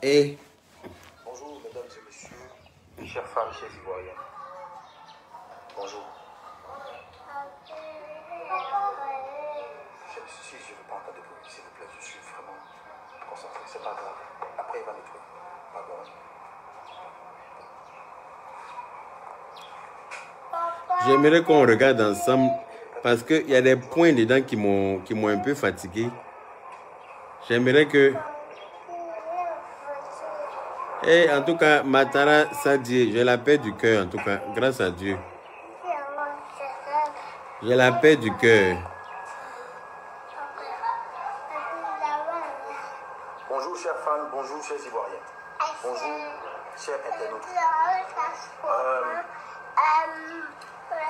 Et... Bonjour, mesdames et messieurs, chères femmes, chers Ivoiriens. Bonjour. Si je ne veux pas entendre de bruit, s'il vous plaît, je suis vraiment concentré. C'est pas grave. Après, il va nettoyer. Pardon. J'aimerais qu'on regarde ensemble parce qu'il y a des points dedans qui m'ont un peu fatigué. J'aimerais que... Et en tout cas, Matara Sadie, j'ai la paix du cœur, en tout cas, grâce à Dieu. J'ai la paix du cœur. Bonjour, chers fans, bonjour, chers Ivoiriens. Bonjour, chers internautes.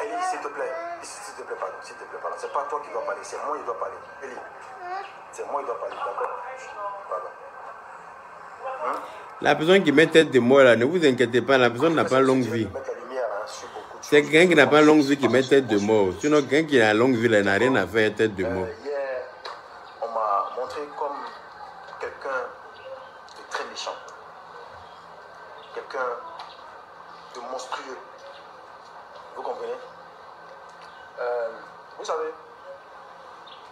Elie, s'il te plaît, pardon, s'il te plaît, pardon. C'est pas toi qui dois parler, c'est moi qui dois parler. Elie, c'est moi qui dois parler, d'accord? Pardon. La personne qui met tête de mort là, ne vous inquiétez pas, la personne n'a pas longue vie. C'est quelqu'un qui n'a pas longue vie qui met tête de mort. Sinon, quelqu'un qui a longue vie, il n'a rien à faire tête de mort. Hier, on m'a montré comme quelqu'un de très méchant. Quelqu'un de monstrueux. Vous comprenez? Vous savez,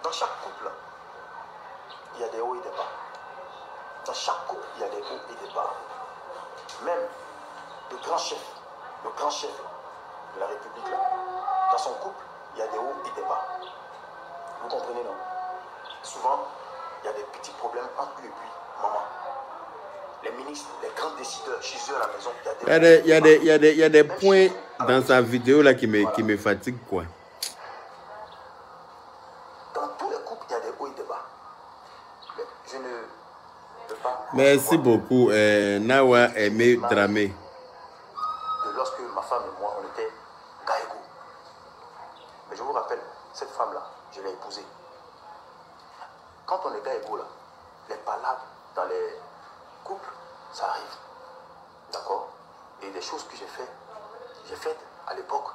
dans chaque couple, il y a des hauts et des bas. Dans chaque couple, il y a des hauts et des bas. Même le grand chef de la République, là, dans son couple, il y a des hauts et des bas. Vous comprenez, non? Souvent, il y a des petits problèmes entre lui et puis maman. Les ministres, les grands décideurs, chez eux à la maison, il y a des points dans sa vidéo là qui me fatiguent, quoi. Dans tous les couples, il y a des hauts et des bas. Mais je ne veux pas... Merci beaucoup, Nawa Aimé Dramé. Lorsque ma femme et moi, on était gaégos. Mais je vous rappelle, cette femme-là, je l'ai épousée. Quand on est gaégos, là, les palabres dans les couples, ça arrive. D'accord? Et les choses que j'ai faites à l'époque,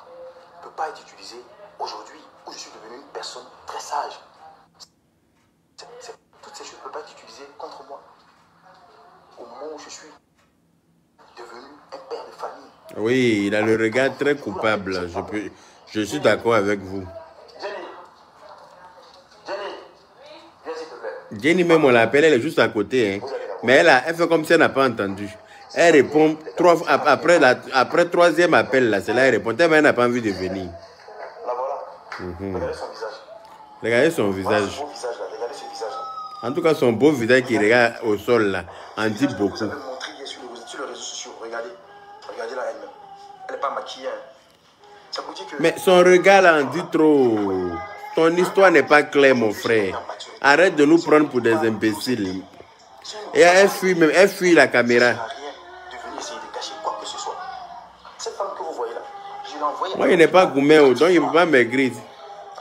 ne peuvent pas être utilisées aujourd'hui, où je suis devenu une personne très sage. Toutes ces choses ne peuvent pas être utilisées contre moi. Au moment où je suis devenu un père de famille. Oui, il a le regard très coupable. Je suis d'accord avec vous. Jenny, viens s'il te plaît. Jenny, même on l'appelle, elle est juste à côté. Hein. Mais elle fait comme si elle n'a pas entendu. Elle répond après troisième appel, là, c'est là elle répond. Elle n'a pas envie de venir. La voilà. Regardez son visage. Regardez son visage. Son beau visage là. Regardez ce visage là. En tout cas, son beau visage qui regarde au sol là, en dit beaucoup. Vous avez montré hier sur les réseaux sociaux. Regardez là elle-même. Elle n'est pas maquillée. Ça vous dit que... Mais son regard là en dit trop. Ton histoire n'est pas claire, mon frère. Arrête de nous prendre pour des imbéciles. Et elle fuit la caméra. Cette femme que vous voyez là, je l'ai envoyée. Moi, il n'est pas gourmet, donc il ne peut pas maigrir.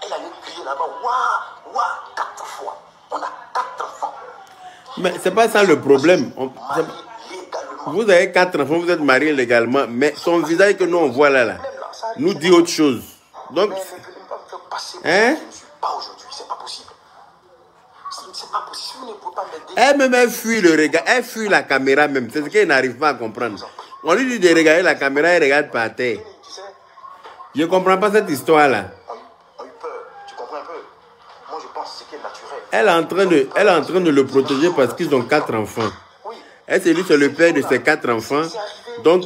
Elle allait crier là-bas, waouh, 4 fois. On a 4 enfants. Mais c'est pas ça le problème. Vous avez 4 enfants, vous êtes mariés légalement, mais son visage que nous on voit là, nous dit autre chose. Donc, hein? Je ne suis pas aujourd'hui, c'est pas possible. C'est pas possible, vous ne pouvez pas m'aider. Elle-même, elle fuit le regard, elle fuit la caméra même. C'est ce qu'elle n'arrive pas à comprendre. On lui dit de regarder la caméra, elle regarde par terre. Je ne comprends pas cette histoire-là. On a eu peur, tu comprends un peu? Moi, je pense que c'est qui est naturel. Elle est en train de le protéger parce qu'ils ont 4 enfants. Elle, c'est lui, c'est le père de ses 4 enfants. Donc,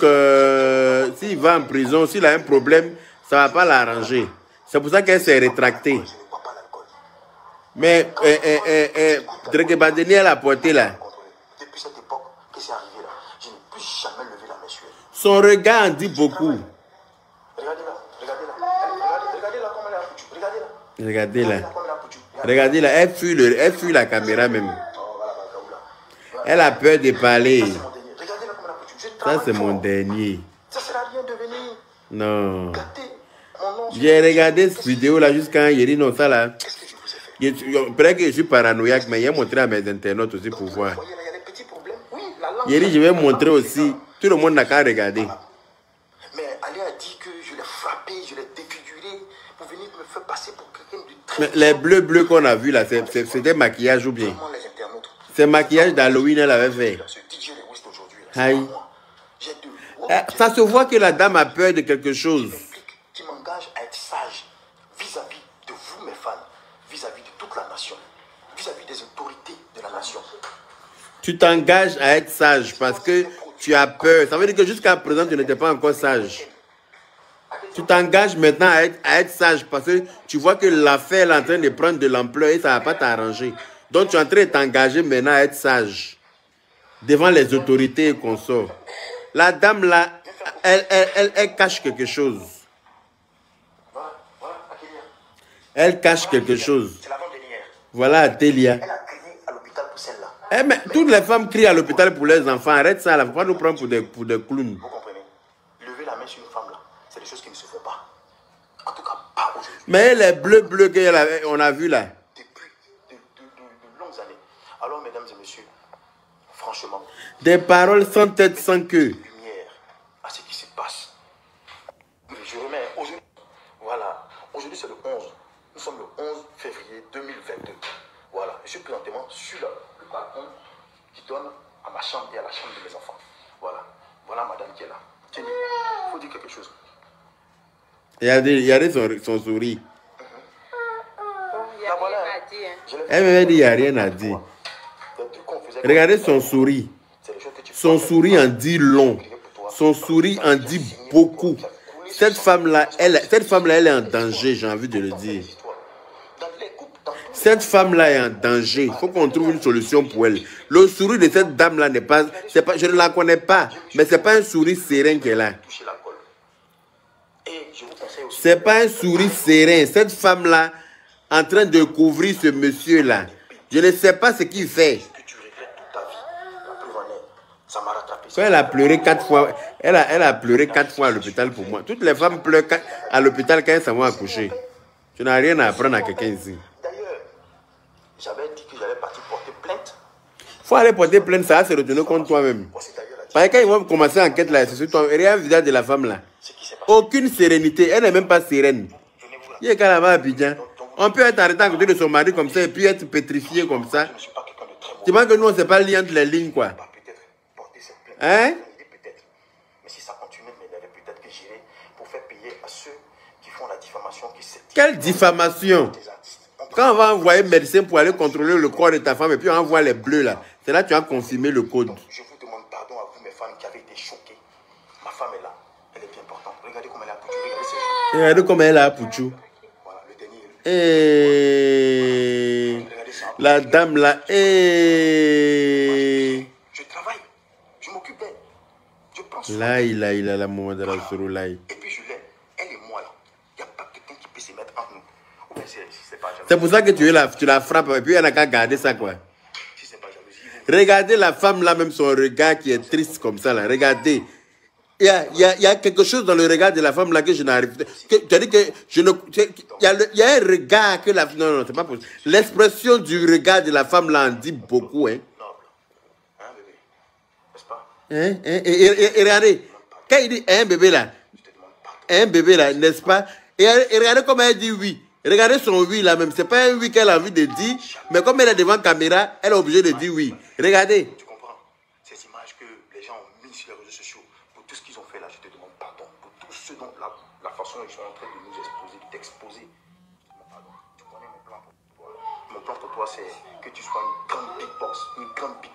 s'il va en prison, s'il a un problème, ça ne va pas l'arranger. C'est pour ça qu'elle s'est rétractée. Mais, Drekebadeni, elle a porté là. Depuis cette époque que c'est arrivé là, je n'ai plus jamais levé la main sur elle. Son regard en dit beaucoup. Regardez-la comme elle est foutu. Regardez-la, elle fuit la caméra même. Elle a peur de parler. Ça, c'est mon dernier. Ça sert à rien de venir. Non. J'ai regardé cette vidéo là jusqu'à il dit non, ça là. Peut-être que je suis paranoïaque, mais il a montré à mes internautes aussi pour voir. Il dit je vais montrer aussi. Tout le monde n'a qu'à regarder. Mais Ali a dit que je l'ai frappé, je l'ai défiguré pour venir me faire passer pour quelqu'un de très... Mais les bleus qu'on a vu là, c'était maquillage ou bien? C'est maquillage d'Halloween, elle avait fait. Aïe. Ça se voit que la dame a peur de quelque chose. Qui m'engage à être sage vis-à-vis de vous, mes fans, vis-à-vis de toute la nation, vis-à-vis des autorités de la nation. Tu t'engages à être sage parce que tu as peur. Ça veut dire que jusqu'à présent, tu n'étais pas encore sage. Tu t'engages maintenant à être sage parce que tu vois que l'affaire est en train de prendre de l'ampleur et ça ne va pas t'arranger. Donc, tu es en train de t'engager maintenant à être sage devant les autorités et consorts. La dame là, elle cache quelque chose. Elle cache quelque chose. Voilà Athélia. Elle a crié à l'hôpital pour celle-là. Eh, mais toutes les femmes crient à l'hôpital pour leurs enfants. Arrête ça, il ne faut pas nous prendre pour des clowns. Vous comprenez? Lever la main sur une femme là, c'est des choses qui ne se font pas. En tout cas, pas aujourd'hui. Mais les bleus qu'on a vu là. Depuis de longues années. Alors, mesdames et messieurs, franchement, Des paroles sans tête, sans queue. lumière à ce qui se passe. Je remets aujourd'hui. Voilà. Aujourd'hui, c'est le 11. Nous sommes le 11 février 2022. Voilà. Je suis présentement sur le balcon qui donne à ma chambre et à la chambre de mes enfants. Voilà. Voilà madame qui est là. Tiens, il faut dire quelque chose. Regardez son sourire. Là, voilà. Elle m'a dit, il n'y a rien à dire. Regardez son sourire. Son sourire en dit long. Son sourire en dit beaucoup. Cette femme-là, elle est en danger, j'ai envie de le dire. Cette femme-là est en danger. Il faut qu'on trouve une solution pour elle. Le sourire de cette dame-là n'est pas... Je ne la connais pas, mais ce n'est pas un sourire serein qu'elle a. Ce n'est pas un sourire serein. Cette femme-là, en train de couvrir ce monsieur-là, je ne sais pas ce qu'il fait. Quand elle a pleuré 4 fois, elle a pleuré 4 fois à l'hôpital pour moi. Toutes les femmes pleurent à l'hôpital quand elles s'en vont accoucher. Tu n'as rien à apprendre à quelqu'un ici. D'ailleurs, j'avais dit que j'allais partir porter plainte. Il faut aller porter plainte, ça va se retourner contre toi-même. Parce que quand ils vont commencer l'enquête là, c'est sur toi. Regarde le visage de la femme là. Aucune sérénité, elle n'est même pas sereine. Il y a qu'à là-bas à Abidjan. On peut être arrêté à côté de son mari comme ça et puis être pétrifié comme ça. Tu vois que nous, on ne sait pas lire entre les lignes, quoi. Hein? Mais si ça continue de m'énerver, peut-être que j'irai pour faire payer à ceux qui font la diffamation. Quelle diffamation? Quand on va envoyer médecin pour aller contrôler le corps de ta femme et puis on envoie les bleus là, c'est là que tu as confirmé le code. Je vous demande pardon à vous, mes femmes qui avez été choquées. Ma femme est là, elle est bien importante. Regardez comment elle a Pouchou. Regardez comment elle a Pouchou. Voilà, le dernier. Et la dame là. Et je travaille, je m'occupe d'elle. Je pense. Là, il a la maman de la sourou là. Et puis je l'aime, elle et moi là. Il n'y a pas quelqu'un qui peut se mettre entre nous. Ou bien c'est pas jalousie. C'est pour ça que tu la frappes et puis elle n'a qu'à garder ça quoi. Si c'est pas jalousie. Regardez la femme là, même son regard qui est triste comme ça là. Regardez. Il y a quelque chose dans le regard de la femme là que je n'arrive pas. Tu as dit que je ne. Il y a un regard que la. Non, c'est pas possible. L'expression du regard de la femme là en dit beaucoup. Hein. Noble. Hein, bébé? N'est-ce pas? Hein? Et regardez. Quand il dit un bébé là. Un bébé là, n'est-ce pas? Et regardez comment elle dit oui. Regardez son oui là même. C'est pas un oui qu'elle a envie de dire. Mais comme elle est devant la caméra, elle est obligée de dire oui. Regardez. Tu comprends? Ces images que les gens ont mises sur les réseaux sociaux, pour tout ce qu'ils ont fait là, je te demande pardon. Pour tout ce dont la façon dont ils sont en train de nous exposer, de t'exposer. Pardon. Tu connais mon plan pour toi. Mon plan pour toi, c'est que tu sois une grande big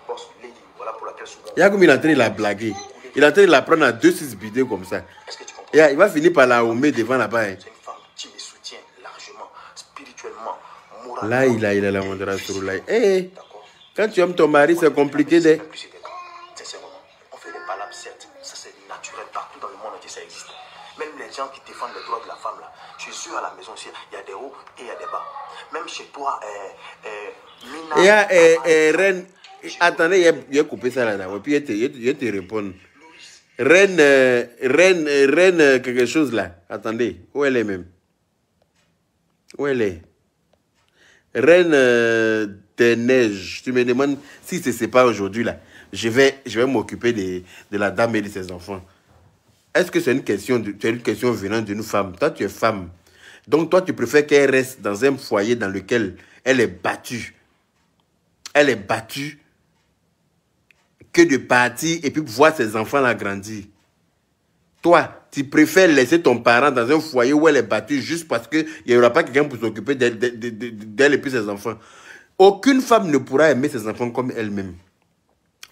boss lady. Voilà pour laquelle souvent. Il y a comme il est en train de la blaguer. Il est en train de la prendre à 2-6 vidéos comme ça. Est-ce que tu comprends? Et il va finir par la homer devant là-bas. Hein. C'est une femme qui me soutient largement, spirituellement, moralement. Là, il a la mandra sur là. Eh, quand tu aimes ton mari, c'est compliqué de. Sincèrement, on fait des palabres, certes. Ça, c'est naturel. Partout dans le monde entier, ça existe. Même les gens qui défendent les droits de la femme, là, je suis sûr à la maison aussi, il y a des hauts et il y a des bas. Même chez toi, Mina. Il y a Reine. Attendez, il a coupé ça là. Et puis il te répond. Reine, quelque chose là. Attendez, où elle est même? Où elle est? Reine des neiges. Tu me demandes si c'est pas aujourd'hui là. Je vais m'occuper de la dame et de ses enfants. Est-ce que c'est une question venant d'une femme? Toi, tu es femme. Donc, toi, tu préfères qu'elle reste dans un foyer dans lequel elle est battue. Elle est battue. que de partir et puis voir ses enfants là grandir. Toi, tu préfères laisser ton parent dans un foyer où elle est battue juste parce qu'il n'y aura pas quelqu'un pour s'occuper d'elle et puis ses enfants. Aucune femme ne pourra aimer ses enfants comme elle-même.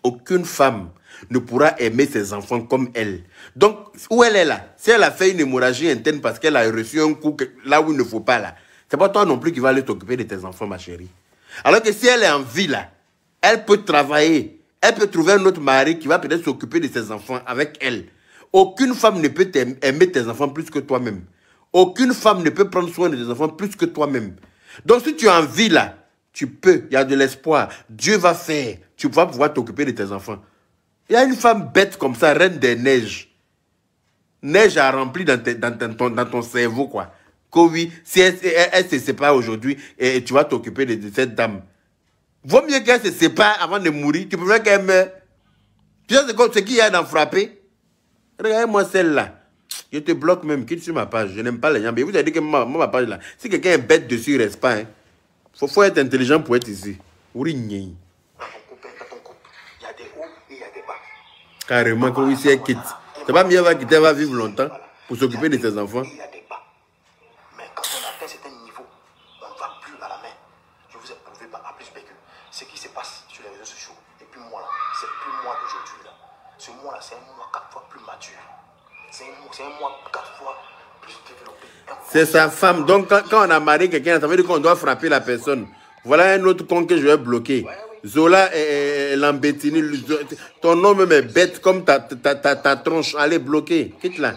Aucune femme ne pourra aimer ses enfants comme elle. Donc, où elle est là? Si elle a fait une hémorragie interne parce qu'elle a reçu un coup là où il ne faut pas là, c'est pas toi non plus qui va aller t'occuper de tes enfants, ma chérie. Alors que si elle est en vie là, elle peut travailler. Elle peut trouver un autre mari qui va peut-être s'occuper de ses enfants avec elle. Aucune femme ne peut aimer tes enfants plus que toi-même. Aucune femme ne peut prendre soin de tes enfants plus que toi-même. Donc si tu es en vie là, tu peux, il y a de l'espoir. Dieu va faire. Tu vas pouvoir t'occuper de tes enfants. Il y a une femme bête comme ça, reine des neiges. Neige a rempli dans ton cerveau, quoi. Que oui, si elle se sépare aujourd'hui et tu vas t'occuper de cette dame. Vaut mieux qu'elle se sépare avant de mourir. Tu préfères qu'elle meure. Tu sais ce qu'il y a dans frapper? Regardez-moi celle-là. Je te bloque même, quitte sur ma page. Je n'aime pas les gens. Mais vous avez dit que ma page là, si quelqu'un est bête dessus, il ne reste pas. Hein. Faut être intelligent pour être ici. Il y a des hauts et il y a des bas. Carrément, quand ici elle quitte. C'est pas mieux, elle va quitter, elle va vivre longtemps pour s'occuper de ses enfants. Il y a des bas. Mais quand on atteint un certain niveau, on ne va plus à la main. Je vous ai prouvé par A plus B que ce qui se passe sur les réseaux sociaux. Et puis moi là, c'est plus moi d'aujourd'hui là. Ce moi là, c'est un moi 4 fois plus mature. C'est un moi 4 fois plus développé. C'est sa femme. Donc quand on a marié quelqu'un, ça veut dire qu'on doit frapper la personne. Voilà un autre compte que je vais bloquer. Zola et Lambettini, ton nom même est bête comme ta tronche. Allez, bloquer. Quitte là.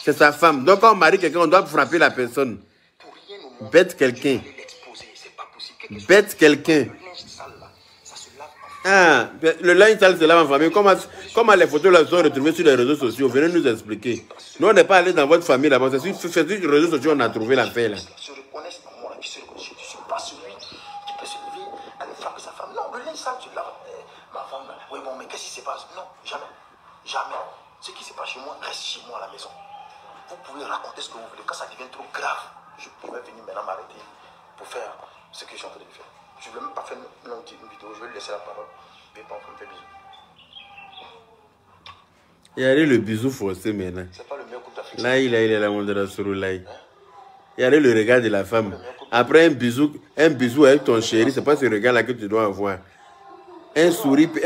C'est sa femme. Donc quand on marie quelqu'un, on doit frapper la personne. Bête quelqu'un. Bête quelqu'un. Ah, le linge sale se lave en famille. Comment les photos là sont retrouvées sur les réseaux sociaux? Venez nous expliquer. Nous, on n'est pas allé dans votre famille là-bas. C'est sur les réseaux sociaux qu'on a trouvé l'affaire là. Se reconnaissent en moi, qui se reconnaissent. Je ne suis pas celui qui peut se lever, aller frapper sa femme. Non, le linge sale, tu laves. Ma femme, oui, bon, mais qu'est-ce qui se passe? Non, jamais. Jamais. Ce qui se passe chez moi reste chez moi à la maison. Vous pouvez raconter ce que vous voulez. Quand ça devient trop grave, je pourrais venir maintenant m'arrêter pour faire ce que je suis en train de faire. Je ne vais même pas faire une vidéo, je vais lui laisser la parole. Mais pas me faire bisous. Il y a le bisou forcé maintenant. C'est pas le meilleur coup d'Afrique. Là, il est la montre de la Sorolaï. Il y a le regard de la femme. Après un bisou avec ton chéri, c'est pas ce regard-là que tu dois avoir. Un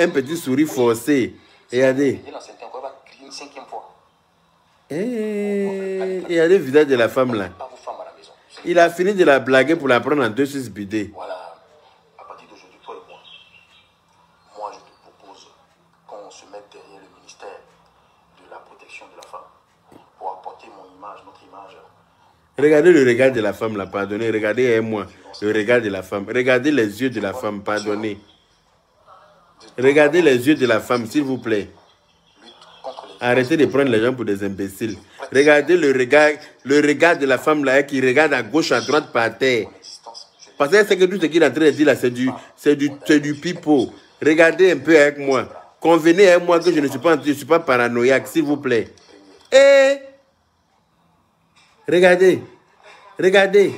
petit sourire forcé. Regardez. Il y a le visage de la femme là. Il a fini de la blaguer pour la prendre en 2-6 bidets. Voilà. À partir d'aujourd'hui, toi et moi, je te propose qu'on se mette derrière le ministère de la protection de la femme pour apporter mon image, notre image. Regardez le regard de la femme là, pardonnez. Regardez moi, le regard de la femme. Regardez les yeux de la femme, pardonnez. Regardez les yeux de la femme, s'il vous plaît. Arrêtez de prendre les gens pour des imbéciles. Regardez le regard de la femme là qui regarde à gauche, à droite, par terre. Parce que c'est que tout ce qu'il est en train de dire là, c'est du pipeau. Regardez un peu avec moi. Convenez avec moi que je ne suis pas paranoïaque, s'il vous plaît. Et regardez. Regardez.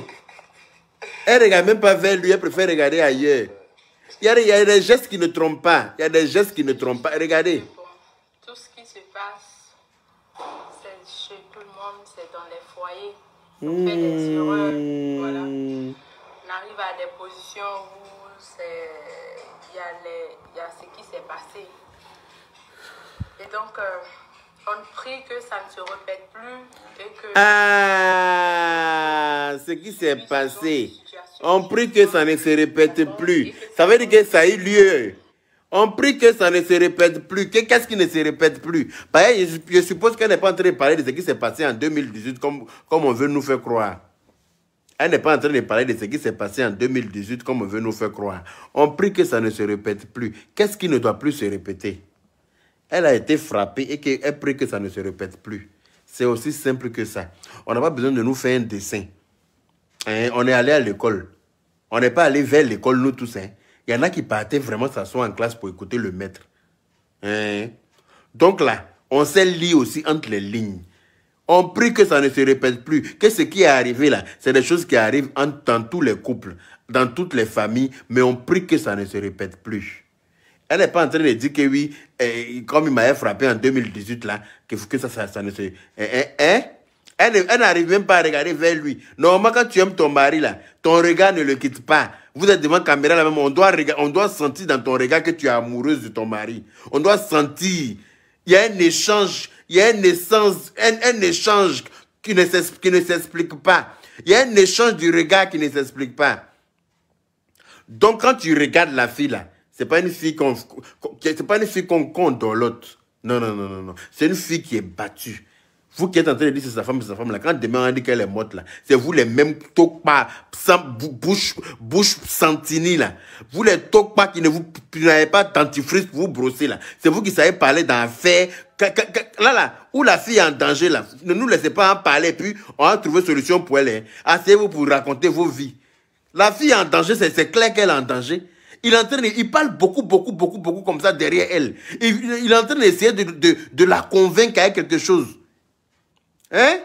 Elle ne regarde même pas vers lui, elle préfère regarder ailleurs. Il y a des gestes qui ne trompent pas. Il y a des gestes qui ne trompent pas. Regardez. Tout ce qui se passe, c'est chez tout le monde, c'est dans les foyers. On fait des erreurs. Voilà. On arrive à des positions où il y a ce qui s'est passé. Et donc, on prie que ça ne se répète plus. Et que ce qui s'est passé. On prie que ça ne se répète plus. Ça veut dire que ça a eu lieu. On prie que ça ne se répète plus. Qu'est-ce qui ne se répète plus? Je suppose qu'elle n'est pas en train de parler de ce qui s'est passé en 2018 comme on veut nous faire croire. Elle n'est pas en train de parler de ce qui s'est passé en 2018 comme on veut nous faire croire. On prie que ça ne se répète plus. Qu'est-ce qui ne doit plus se répéter? Elle a été frappée et qu'elle prie que ça ne se répète plus. C'est aussi simple que ça. On n'a pas besoin de nous faire un dessin. On est allé à l'école. On n'est pas allé vers l'école, nous tous. Il y en a qui partaient vraiment s'asseoir en classe pour écouter le maître. Donc là, on s'est lié aussi entre les lignes. On prie que ça ne se répète plus. Que ce qui est arrivé là, c'est des choses qui arrivent dans tous les couples, dans toutes les familles, mais on prie que ça ne se répète plus. Elle n'est pas en train de dire que oui, comme il m'avait frappé en 2018, là, que ça ne se... Elle n'arrive même pas à regarder vers lui. Normalement, quand tu aimes ton mari, là, ton regard ne le quitte pas. Vous êtes devant la caméra, là même, on doit sentir dans ton regard que tu es amoureuse de ton mari. On doit sentir. Il y a un échange, il y a un échange qui ne s'explique pas. Il y a un échange du regard qui ne s'explique pas. Donc, quand tu regardes la fille, là, c'est pas une fille qu'on l'autre. Non, non, non, non, non. C'est une fille qui est battue. Vous qui êtes en train de dire c'est sa femme, là. Quand demain on dit qu'elle est morte, là, c'est vous les mêmes tokpa, bouche sentini, là. Vous les tokpa qui n'avez pas dentifrice pour vous brosser, là. C'est vous qui savez parler d'affaires. Là, où la fille est en danger, là. Ne nous laissez pas en parler, puis on va trouver solution pour elle. Hein. Asseyez-vous pour raconter vos vies. La fille est en danger, c'est clair qu'elle est en danger. Il parle beaucoup comme ça derrière elle. Il est en train d'essayer de la convaincre avec quelque chose. Hein?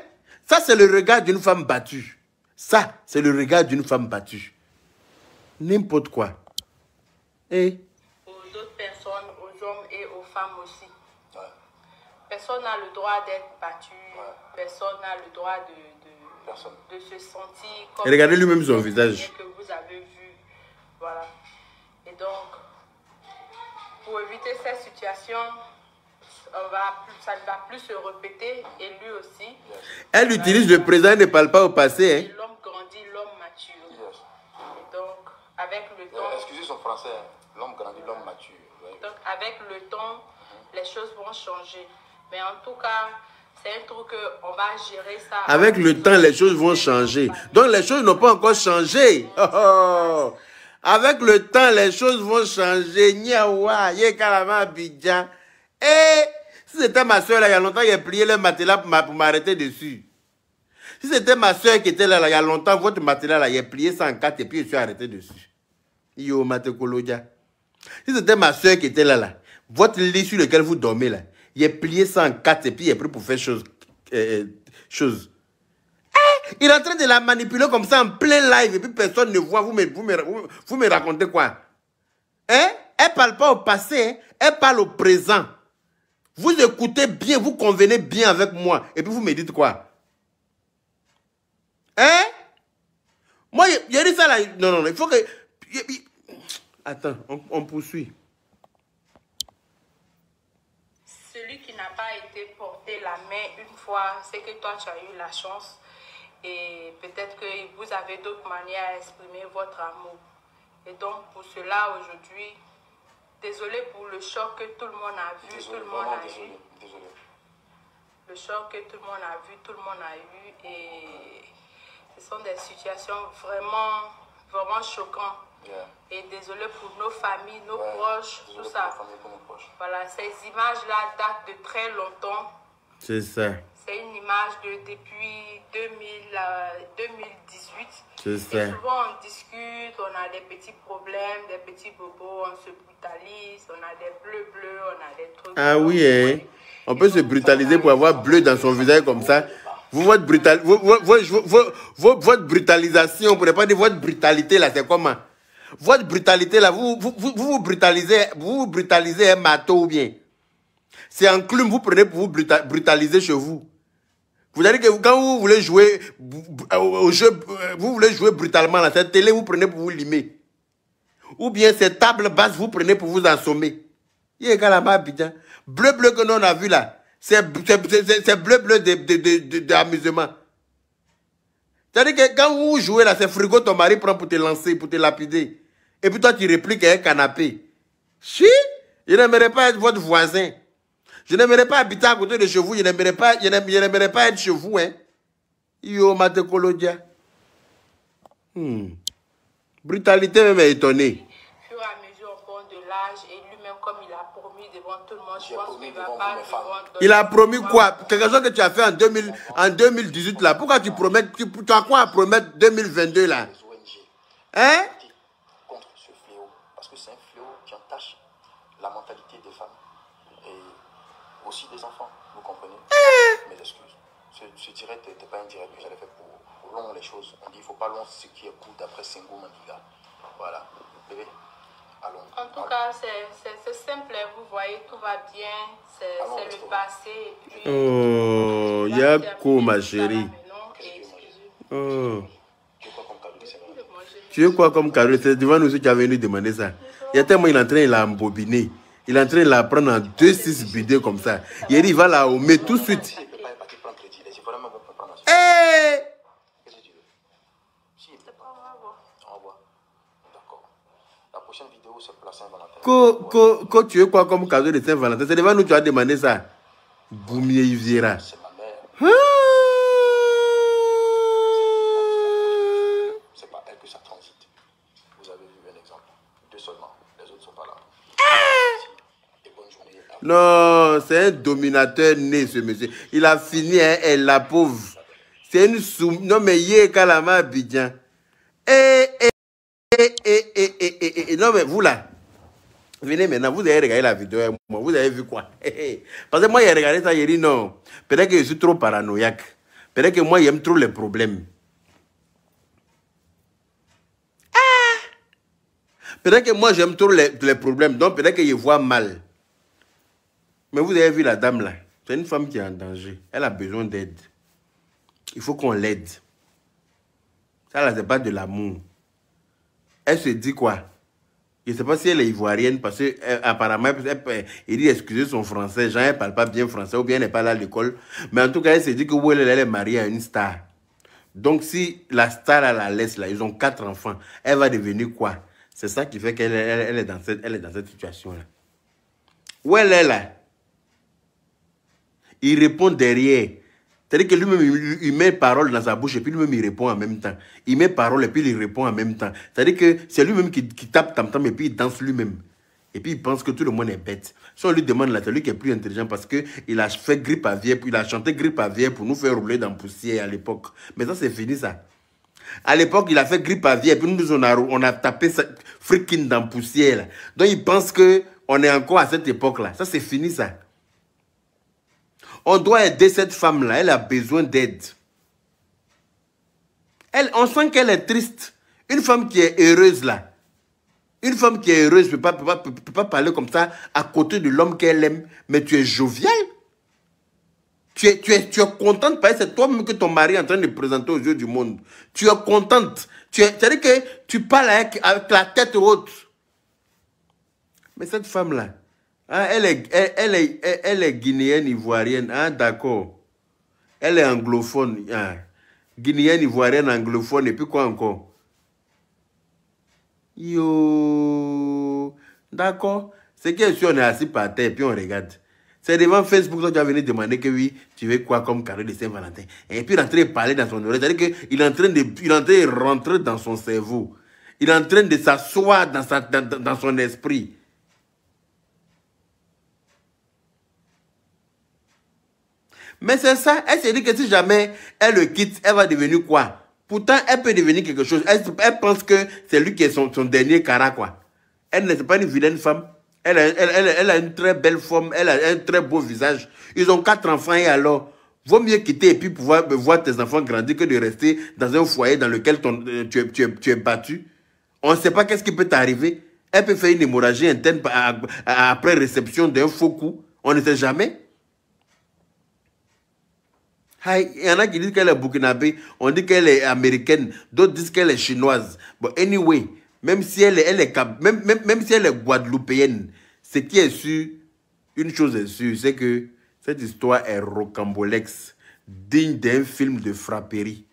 Ça, c'est le regard d'une femme battue. Ça, c'est le regard d'une femme battue. N'importe quoi. Et aux autres personnes, aux hommes et aux femmes aussi. Ouais. Personne n'a le droit d'être battu. Ouais. Personne n'a le droit de se sentir comme... Et regardez lui-même son visage. Que vous avez vu. Voilà. Et donc, pour éviter cette situation... ça ne va plus se répéter et lui aussi. Elle utilise le présent, elle ne parle pas au passé. Hein. L'homme grandit, l'homme mature. Et donc, avec le temps... excusez son français, l'homme grandit, l'homme mature. Donc, avec le temps, les choses vont changer. Mais en tout cas, c'est un truc qu'on va gérer ça. Avec le temps, les choses vont changer. Donc, les choses n'ont pas encore changé. Oh, oh. Avec le temps, les choses vont changer. Niawa, yekalama bidjan. Et si c'était ma soeur, là, il y a longtemps, il a plié le matelas pour m'arrêter dessus. Si c'était ma soeur qui était là, il y a longtemps, votre matelas, là, il a plié ça en 4 et puis je suis arrêté dessus. Yo, matekolodia. Si c'était ma soeur qui était là, votre lit sur lequel vous dormez, là, il a plié ça en 4 et puis il est prêt pour faire chose. Il est en train de la manipuler comme ça en plein live et puis personne ne voit. Vous me racontez quoi? Hein? Elle ne parle pas au passé, hein? Elle parle au présent. Vous écoutez bien, vous convenez bien avec moi. Et puis vous me dites quoi? Hein? Moi, il y a dit ça là. Non, non, il faut que... Attends, on poursuit. Celui qui n'a pas été porté la main une fois, c'est que toi, tu as eu la chance. Et peut-être que vous avez d'autres manières à exprimer votre amour. Et donc, pour cela, aujourd'hui... Désolé pour le choc que tout le monde a vu, tout le monde a eu. Désolé. Le choc que tout le monde a vu, tout le monde a eu. Et ce sont des situations vraiment, vraiment choquantes. Yeah. Et désolé pour nos familles, nos proches, tout ça. Voilà, ces images-là datent de très longtemps. C'est ça. C'est une image depuis 2018. C'est ça. Et souvent on discute, on a des petits problèmes, des petits bobos, on se brutalise, on a des bleus, on a des trucs. Ah oui, hein? On peut se brutaliser pour avoir bleu dans son visage comme ça. Votre brutalisation, pour ne pas dire votre brutalité là, c'est comment? Votre brutalité là, vous brutalisez un marteau ou bien? C'est un clown, vous prenez pour vous brutaliser chez vous. Vous allez que quand vous voulez jouer au jeu, vous voulez jouer brutalement là, cette télé, vous prenez pour vous limer. Ou bien cette table basse, vous prenez pour vous assommer. Il y a bleu que nous on a vu là, c'est bleu d'amusement. C'est-à-dire que quand vous jouez là, c'est frigo, ton mari prend pour te lancer, pour te lapider. Et puis toi, tu répliques à un canapé. Si, je n'aimerais pas être votre voisin. Je n'aimerais pas habiter à côté de chez vous. Je n'aimerais pas être chez vous. Hein. Yo, matekolodia. Brutalité même est étonnée. Au fur et à mesure, on prend de l'âge et lui-même, comme il a promis devant tout le monde, je pense qu'il ne va pas devant... Il a promis quoi? Quelque chose que tu as fait en 2018 là. Pourquoi tu promets? Tu as quoi à promettre 2022 là? Hein? Contre ce fléau. Parce que c'est un fléau qui entache la mentalité des femmes. Et aussi des enfants, vous comprenez? Mes excuses. Ce direct n'était pas un direct que j'avais fait pour long les choses. On dit il ne faut pas long ce qui écoute après Sengo Mandiga. Voilà. Bébé, Allons. En tout cas, c'est simple, vous voyez, tout va bien, c'est le passé. Et puis, Oh, Yako, ma chérie. Oh. Tu veux quoi comme cadeau? C'est devant nous que tu as venu demander ça. Il y a tellement, il est en train de l'embobiner. Il est en train de la prendre en 2-6 bidets comme ça. Il va la homer tout de suite. Hey! La prochaine vidéo, c'est pour la Saint-Valentin. Quand tu veux quoi comme cadeau de Saint-Valentin? C'est devant nous que tu as demandé ça. Goumier Yviera. C'est ma mère. C'est pas elle que ça transite. Vous avez vu un exemple. 2 seulement. Les autres ne sont pas là. Et bonne journée. Non, c'est un dominateur né, ce monsieur. Il a fini, hein, elle, la pauvre. C'est une soum... Non, mais yé, kalama, Abidjan. Non, mais vous là, venez maintenant, vous avez regardé la vidéo avec moi, vous avez vu quoi? Parce que moi, j'ai regardé ça, j'ai dit non. Peut-être que je suis trop paranoïaque. Peut-être que moi, j'aime trop les problèmes. Peut-être que moi, j'aime trop les problèmes, donc peut-être que je vois mal. Mais vous avez vu la dame là, c'est une femme qui est en danger. Elle a besoin d'aide. Il faut qu'on l'aide. Ça là, c'est pas de l'amour. Elle se dit quoi? Je ne sais pas si elle est ivoirienne parce qu'apparemment, elle dit excusez son français. Jean, elle ne parle pas bien français ou bien elle n'est pas là à l'école. Mais en tout cas, elle se dit que elle est mariée à une star. Donc, si la star la laisse là, ils ont 4 enfants, elle va devenir quoi? C'est ça qui fait qu'elle est dans cette situation-là. Où elle est là? Il répond derrière. C'est-à-dire que lui-même, il met parole dans sa bouche et puis lui-même, il répond en même temps. Il met parole et puis il répond en même temps. C'est-à-dire que c'est lui-même qui tape tam-tam et puis il danse lui-même. Et puis il pense que tout le monde est bête. Si on lui demande là, c'est lui qui est plus intelligent parce qu'il a fait grippe aviaire, puis il a chanté grippe aviaire pour nous faire rouler dans la poussière à l'époque. Mais ça, c'est fini ça. À l'époque, il a fait grippe aviaire, puis nous, on a tapé freaking dans la poussière. Là. Donc il pense qu'on est encore à cette époque-là. Ça, c'est fini ça. On doit aider cette femme-là. Elle a besoin d'aide. On sent qu'elle est triste. Une femme qui est heureuse là. Une femme qui est heureuse ne peut pas parler comme ça à côté de l'homme qu'elle aime. Mais tu es jovial. Tu es contente parce que c'est toi-même que ton mari est en train de présenter aux yeux du monde. Tu es contente. C'est-à-dire que tu parles avec la tête haute. Mais cette femme-là, ah, elle est guinéenne, ivoirienne. Ah, d'accord. Elle est anglophone. Ah. Guinéenne, ivoirienne, anglophone. Et puis quoi encore? Yo. D'accord. C'est que si on est assis par terre et puis on regarde. C'est devant Facebook que tu as venu demander que oui, tu veux quoi comme cadeau de Saint-Valentin. Et puis il est en train de parler dans son oreille. C'est-à-dire qu'il est en train de rentrer dans son cerveau. Il est en train de s'asseoir dans son esprit. Mais c'est ça, elle se dit que si jamais elle le quitte, elle va devenir quoi? Pourtant, elle peut devenir quelque chose. Elle pense que c'est lui qui est son dernier cara, quoi. Elle n'est pas une vilaine femme. Elle a une très belle forme, elle a un très beau visage. Ils ont 4 enfants et alors, vaut mieux quitter et puis pouvoir voir tes enfants grandir que de rester dans un foyer dans lequel tu es battu. On ne sait pas qu'est-ce qui peut t'arriver. Elle peut faire une hémorragie interne après réception d'un faux coup. On ne sait jamais. Il y en a qui disent qu'elle est burkinabé, on dit qu'elle est américaine, d'autres disent qu'elle est chinoise. But anyway, même si elle est guadeloupéenne, ce qui est sûr, une chose est sûre, c'est que cette histoire est rocambolexe, digne d'un film de frapperie,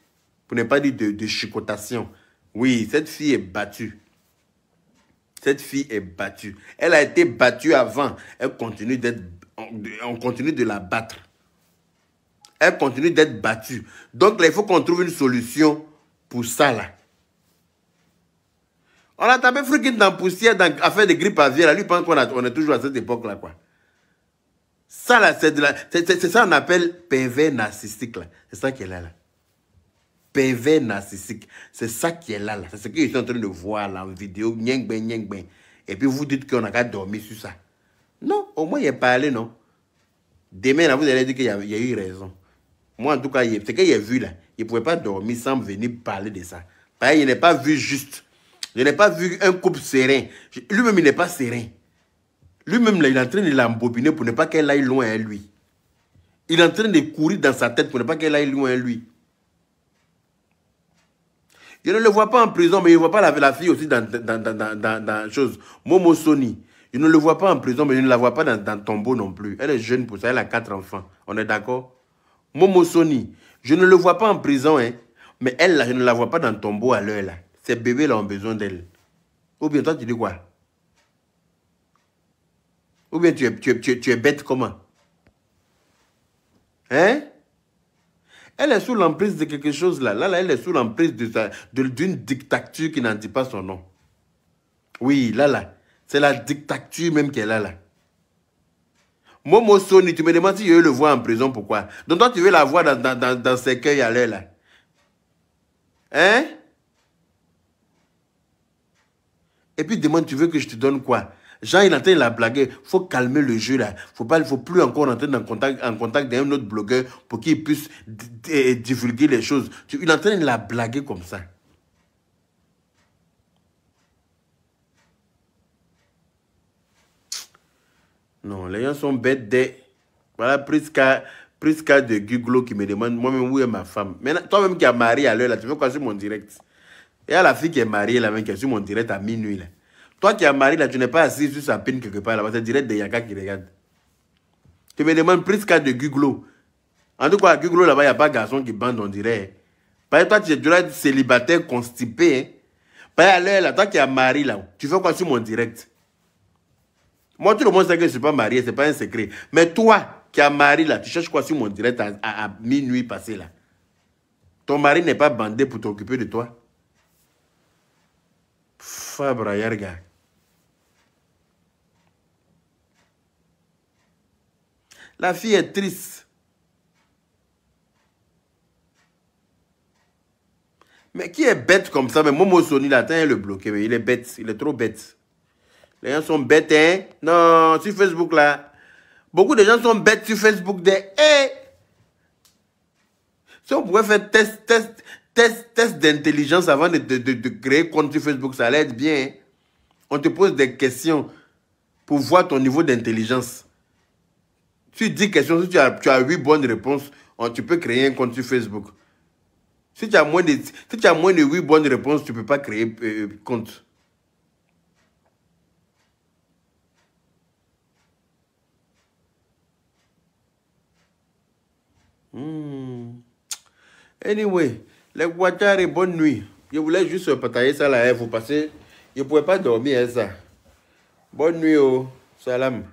pour ne pas dire de chicotation. Oui, cette fille est battue. Cette fille est battue. Elle a été battue avant, on continue de la battre. Elle continue d'être battue. Donc là, il faut qu'on trouve une solution pour ça là. On a tapé freaking dans la poussière, dans l'affaire de grippe aviaire. Lui pense qu'on est toujours à cette époque là quoi. Ça là, c'est ça qu'on appelle pervers narcissique là. C'est ça qu'elle a là. Pervers narcissique. C'est ça qui est là. C'est ce que je suis en train de voir là en vidéo. Et puis vous dites qu'on a qu'à dormir sur ça. Non, au moins il est parlé non. Demain là, vous allez dire qu'il y a eu raison. Moi, en tout cas, ce qu'il a vu là, il ne pouvait pas dormir sans venir parler de ça. Parce qu'il n'est pas vu juste. Je n'ai pas vu un couple serein. Lui-même, il n'est pas serein. Lui-même, il est en train de l'embobiner pour ne pas qu'elle aille loin à lui. Il est en train de courir dans sa tête pour ne pas qu'elle aille loin à lui. Je ne le vois pas en prison, mais je ne vois pas la fille aussi dans chose. Momo Soni. Je ne le vois pas en prison, mais je ne la vois pas dans tombeau non plus. Elle est jeune pour ça, elle a 4 enfants. On est d'accord? Momo Soni. Je ne le vois pas en prison, hein, mais elle, là, je ne la vois pas dans tombeau à l'heure, là. Ces bébés-là ont besoin d'elle. Ou bien toi, tu dis quoi? Ou bien tu es bête comment? Hein? Elle est sous l'emprise de quelque chose là. Là, elle est sous l'emprise d'une dictature qui n'en dit pas son nom. Oui, là. C'est la dictature même qu'elle a là. Momo Soni, tu me demandes si je veux le voir en prison, pourquoi? Donc toi, tu veux la voir dans ses cueils à l'heure là. Hein? Et puis demande, tu veux que je te donne quoi? Jean, il est en train de la blaguer. Il faut calmer le jeu là. Il ne faut plus encore entrer en contact d'un autre blogueur pour qu'il puisse divulguer les choses. Il est en train de la blaguer comme ça. Non, les gens sont bêtes des... Voilà, Priska de Guglo qui me demande, moi-même, où est ma femme? Maintenant, toi-même qui as marié à l'heure là, tu veux quoi sur mon direct? Et à la fille qui est mariée là, même qui est sur mon direct à minuit là. Toi qui as marié là, tu n'es pas assis sur sa pine quelque part là, c'est direct de Yaka qui regarde. Tu me demandes Priska de Guglo. En tout cas, à Guglo là-bas, il n'y a pas de garçon qui bande, on dirait. Parce que toi, tu dois être célibataire constipé. Hein? Parce que à l'heure là, toi qui as marié là, tu fais quoi sur mon direct? Moi, tout le monde sait que je ne suis pas marié, ce n'est pas un secret. Mais toi qui as marié là, tu cherches quoi sur mon direct à minuit passé là? Ton mari n'est pas bandé pour t'occuper de toi? Fabra Yarga. La fille est triste. Mais qui est bête comme ça? Mais Momo Soni, là, attends, le bloquer. Mais il est bête. Il est trop bête. Les gens sont bêtes, hein? Non, sur Facebook, là. Beaucoup de gens sont bêtes sur Facebook. Si on pouvait faire test d'intelligence avant de créer compte sur Facebook, ça allait être bien. Hein? On te pose des questions pour voir ton niveau d'intelligence. Si 10 questions, si tu as 8 bonnes réponses, tu peux créer un compte sur Facebook. Si tu as moins de 8 bonnes réponses, tu ne peux pas créer compte. Anyway, les Guachari, bonne nuit. Je voulais juste partager ça là, vous passez. Je ne pouvais pas dormir ça. Bonne nuit, oh. Salam.